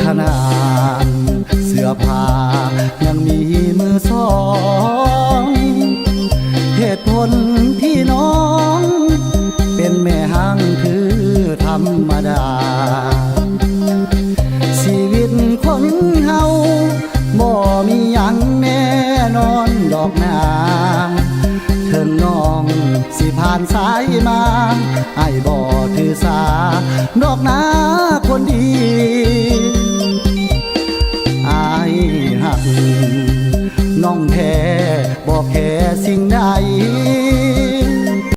ขนาดเสื้อผ้ายังมีมือสองเหตุผลที่น้องเป็นแม่ห้างคือธรรมดาชีวิตคนเฮาบ่มีหยังแน่นอนดอกนาถึงน้องสิผ่านสายมาให้บ่ถือสาดอกนาคนดีอายหักน้องแท้บอกแค่สิ่งใด